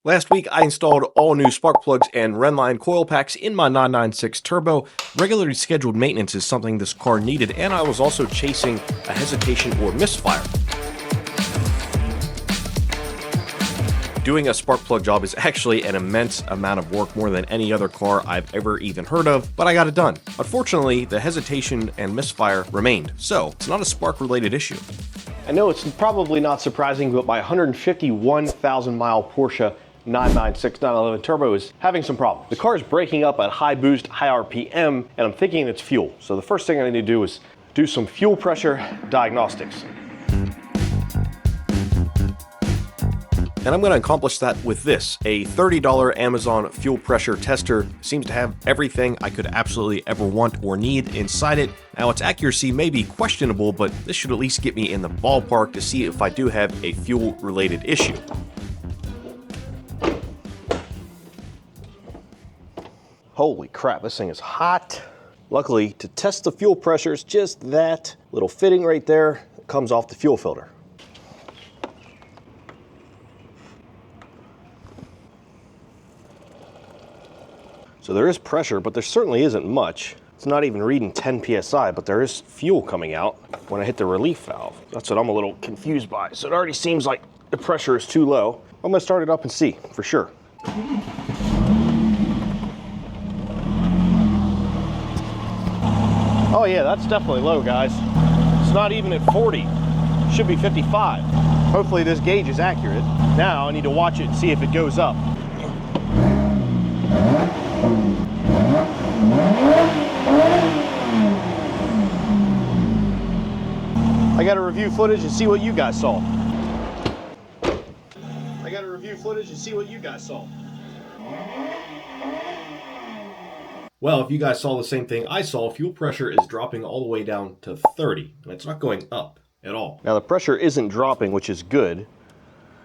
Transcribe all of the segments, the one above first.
Last week, I installed all new spark plugs and Renline coil packs in my 996 Turbo. Regularly scheduled maintenance is something this car needed, and I was also chasing a hesitation or misfire. Doing a spark plug job is actually an immense amount of work, more than any other car I've ever even heard of, but I got it done. Unfortunately, the hesitation and misfire remained, so it's not a spark related issue. I know it's probably not surprising, but my 151,000 mile Porsche 996 911 Turbo is having some problems. The car is breaking up at high boost, high RPM, and I'm thinking it's fuel. So the first thing I need to do is do some fuel pressure diagnostics. And I'm going to accomplish that with this, a $30 Amazon fuel pressure tester. Seems to have everything I could absolutely ever want or need inside it. Now, its accuracy may be questionable, but this should at least get me in the ballpark to see if I do have a fuel-related issue. Holy crap, this thing is hot. Luckily, to test the fuel pressure, it's just that little fitting right there that comes off the fuel filter. So there is pressure, but there certainly isn't much. It's not even reading 10 PSI, but there is fuel coming out when I hit the relief valve. That's what I'm a little confused by. So it already seems like the pressure is too low. I'm gonna start it up and see for sure. Oh yeah, that's definitely low, guys. It's not even at 40. It should be 55. Hopefully this gauge is accurate. Now I need to watch it and see if it goes up. I gotta review footage and see what you guys saw. Well, if you guys saw the same thing I saw, fuel pressure is dropping all the way down to 30, and it's not going up at all. Now the pressure isn't dropping, which is good,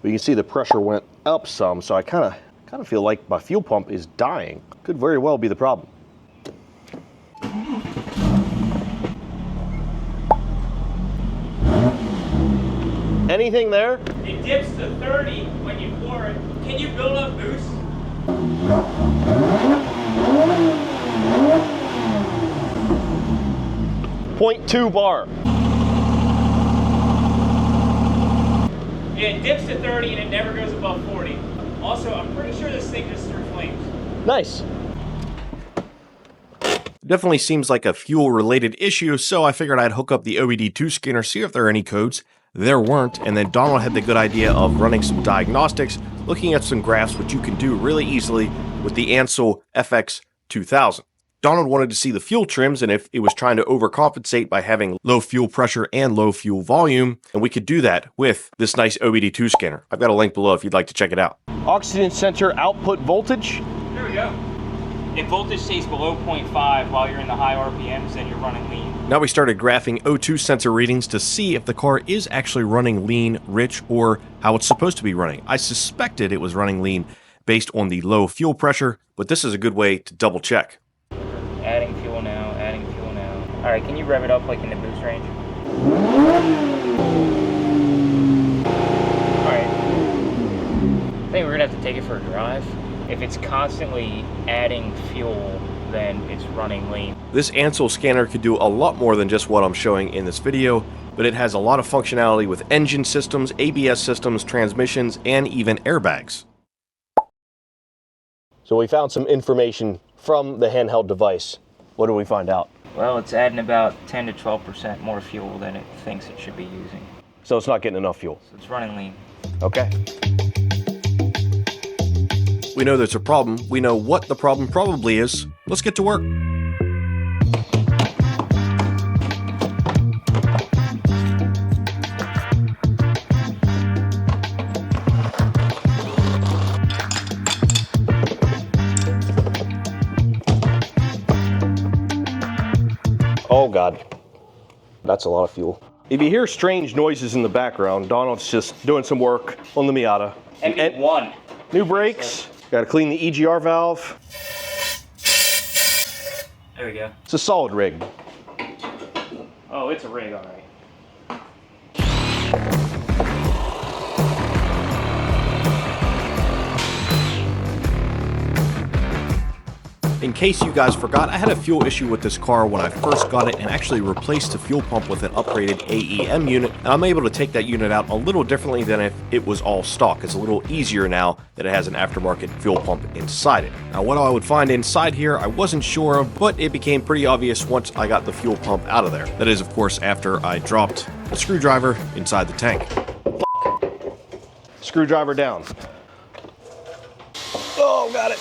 but you can see the pressure went up some, so I kind of feel like my fuel pump is dying. Could very well be the problem. Anything there? It dips to 30 when you floor it. Can you build up boost? 0.2 bar. Yeah, it dips to 30 and it never goes above 40. Also, I'm pretty sure this thing just threw flames. Nice. Definitely seems like a fuel-related issue, so I figured I'd hook up the OBD2 scanner, see if there are any codes. There weren't, and then Donald had the good idea of running some diagnostics, looking at some graphs, which you can do really easily with the Ansel FX2000. Donald wanted to see the fuel trims and if it was trying to overcompensate by having low fuel pressure and low fuel volume, and we could do that with this nice OBD2 scanner. I've got a link below if you'd like to check it out. Oxygen sensor output voltage. There we go. If voltage stays below 0.5 while you're in the high RPMs, then you're running lean. Now we started graphing O2 sensor readings to see if the car is actually running lean, rich, or how it's supposed to be running. I suspected it was running lean based on the low fuel pressure, but this is a good way to double check. Adding fuel now, adding fuel now. All right, can you rev it up like in the boost range? All right. I think we're gonna have to take it for a drive. If it's constantly adding fuel, then it's running lean. This Ansel scanner could do a lot more than just what I'm showing in this video, but it has a lot of functionality with engine systems, ABS systems, transmissions, and even airbags. So we found some information from the handheld device. What do we find out? Well, it's adding about 10 to 12% more fuel than it thinks it should be using. So it's not getting enough fuel. So it's running lean. Okay. We know there's a problem. We know what the problem probably is. Let's get to work. Oh God, that's a lot of fuel. If you hear strange noises in the background, Donald's just doing some work on the Miata. And one. New brakes. Got to clean the EGR valve. There we go. It's a solid rig. Oh, it's a rig, all right. In case you guys forgot, I had a fuel issue with this car when I first got it and actually replaced the fuel pump with an upgraded AEM unit, and I'm able to take that unit out a little differently than if it was all stock. It's a little easier now that it has an aftermarket fuel pump inside it. Now what I would find inside here, I wasn't sure of, but it became pretty obvious once I got the fuel pump out of there. That is, of course, after I dropped a screwdriver inside the tank. Screwdriver down. Oh, got it.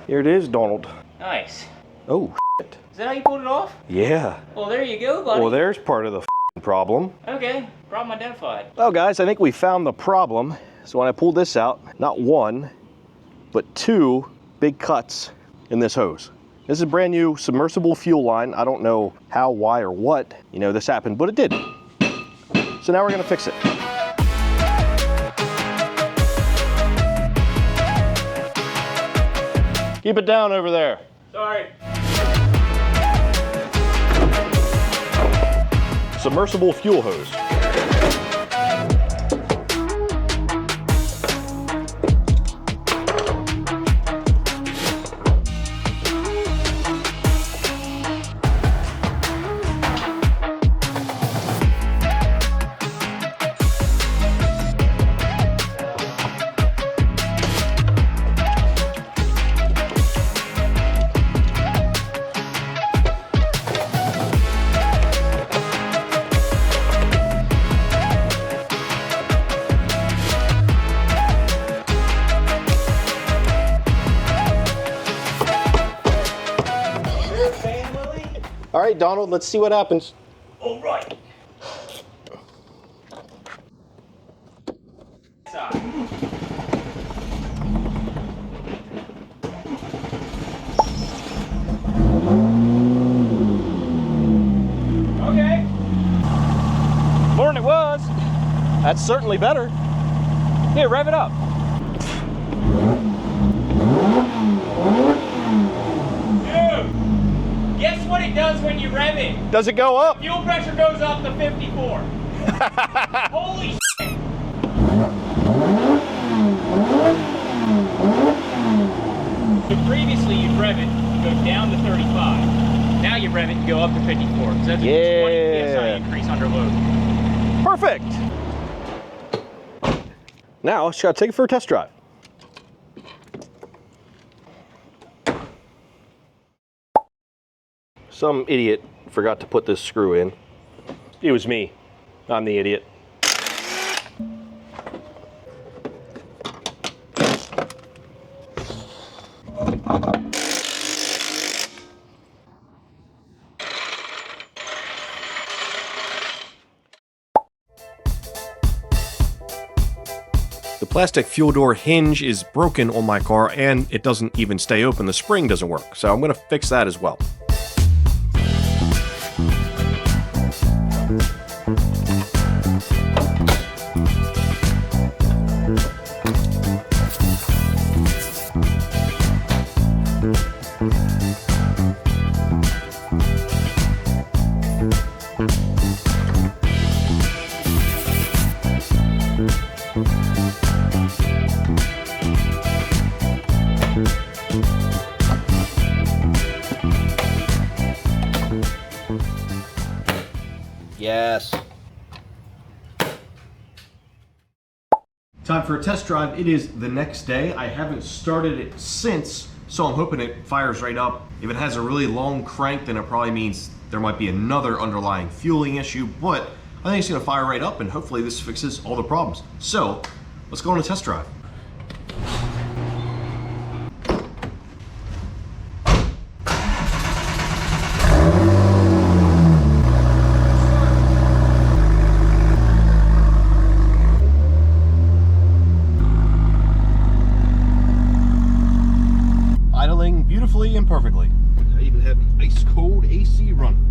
Here it is, Donald. Nice. Oh, shit. Is that how you pulled it off? Yeah. Well, there you go, buddy. Well, there's part of the problem. Okay, problem identified. Well, guys, I think we found the problem. So when I pulled this out, not one, but two big cuts in this hose. This is a brand new submersible fuel line. I don't know how, why, or what, this happened, but it did. So now we're gonna fix it. Keep it down over there. Sorry. Submersible fuel hose. All right, Donald, let's see what happens. All right. Okay. More than it was. That's certainly better. Here, rev it up. Guess what it does when you rev it? Does it go up? Fuel pressure goes up to 54. Holy shit. So previously you'd rev it, go down to 35. Now you rev it and go up to 54. So that's a 20 psi increase under load. Perfect. Now, let's try to take it for a test drive. Some idiot forgot to put this screw in. It was me. I'm the idiot. The plastic fuel door hinge is broken on my car and it doesn't even stay open. The spring doesn't work, so I'm going to fix that as well. Yes. Time for a test drive. It is the next day. I haven't started it since, so I'm hoping it fires right up. If it has a really long crank, then it probably means there might be another underlying fueling issue, but I think it's gonna fire right up and hopefully this fixes all the problems. So let's go on a test drive. Beautifully and perfectly. I even have ice cold AC running.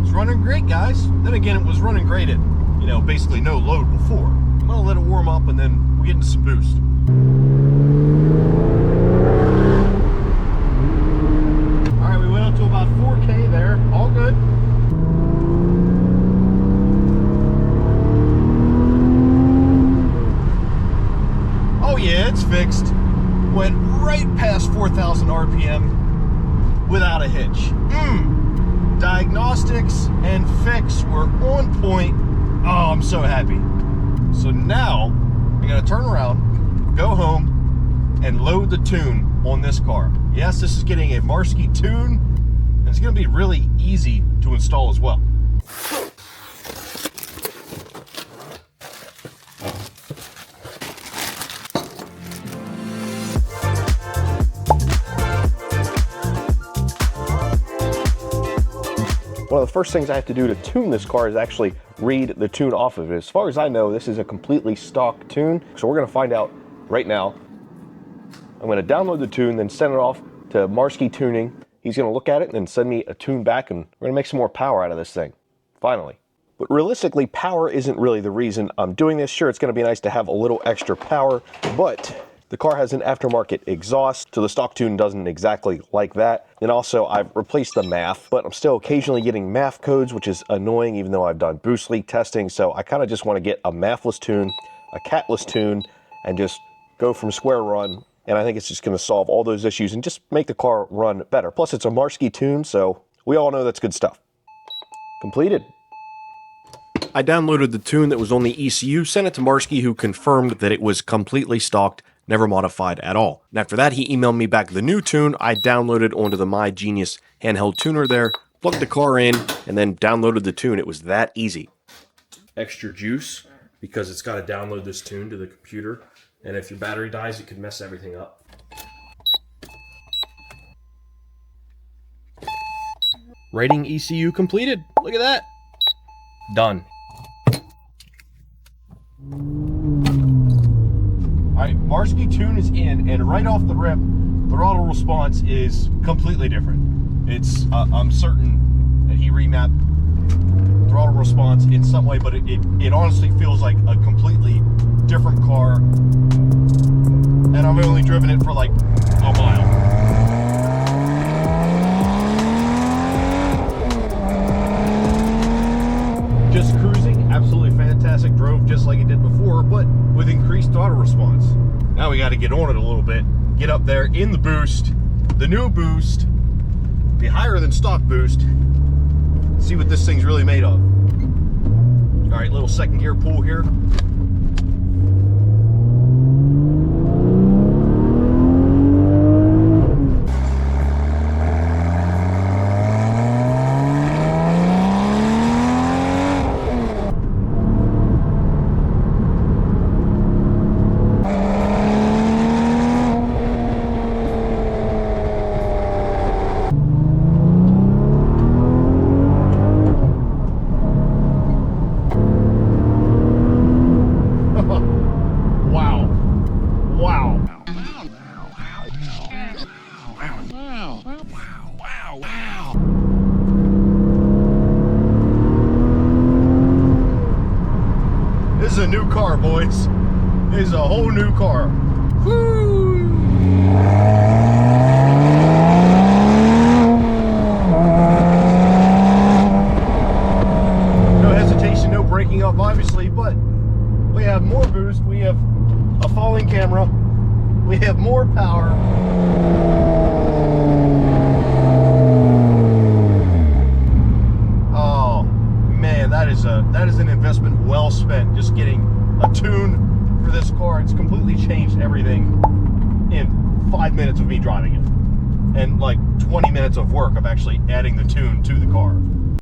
It's running great, guys. Then again, it was running great at, basically no load before. I'm gonna let it warm up and then we'll get into some boost. All right, we went up to about 4K. past 4,000 RPM without a hitch. Diagnostics and fix were on point. Oh, I'm so happy. So now I'm gonna turn around, go home, and load the tune on this car. Yes, this is getting a Marski tune, and it's gonna be really easy to install as well. One of the first things I have to do to tune this car is actually read the tune off of it. As far as I know, this is a completely stock tune, so we're gonna find out right now. I'm gonna download the tune, then send it off to Marski Tuning. He's gonna look at it and then send me a tune back, and we're gonna make some more power out of this thing, finally. But realistically, power isn't really the reason I'm doing this. Sure, it's gonna be nice to have a little extra power, but the car has an aftermarket exhaust, so the stock tune doesn't exactly like that. And also, I've replaced the MAF, but I'm still occasionally getting MAF codes, which is annoying, even though I've done boost leak testing. So I kind of just want to get a MAF-less tune, a catless tune, and just go from square run. And I think it's just going to solve all those issues and just make the car run better. Plus, it's a Marski tune, so we all know that's good stuff. Completed. I downloaded the tune that was on the ECU, sent it to Marski, who confirmed that it was completely stocked, never modified at all. And after that, he emailed me back the new tune I downloaded onto the My Genius handheld tuner there, plugged the car in, and then downloaded the tune. It was that easy. Extra juice, because it's got to download this tune to the computer, and if your battery dies, it could mess everything up. Writing ECU completed. Look at that. Done. Alright, Marski tune is in, and right off the rip, throttle response is completely different. It's, I'm certain that he remapped throttle response in some way, but it honestly feels like a completely different car. And I've only driven it for like a mile. Just cruising, absolutely fantastic. Drove just like it did before, but with increased throttle response. Now we got to get on it a little bit, get up there in the boost, the new boost, be higher than stock boost, see what this thing's really made of. All right, little second gear pull here. This is a new car, boys. This is a whole new car. Woo! No hesitation, no breaking up, obviously, but we have more boost. We have a falling camera. We have more power. Oh man, that is an investment well spent. Just getting a tune for this car. It's completely changed everything in 5 minutes of me driving it, and like 20 minutes of work of actually adding the tune to the car.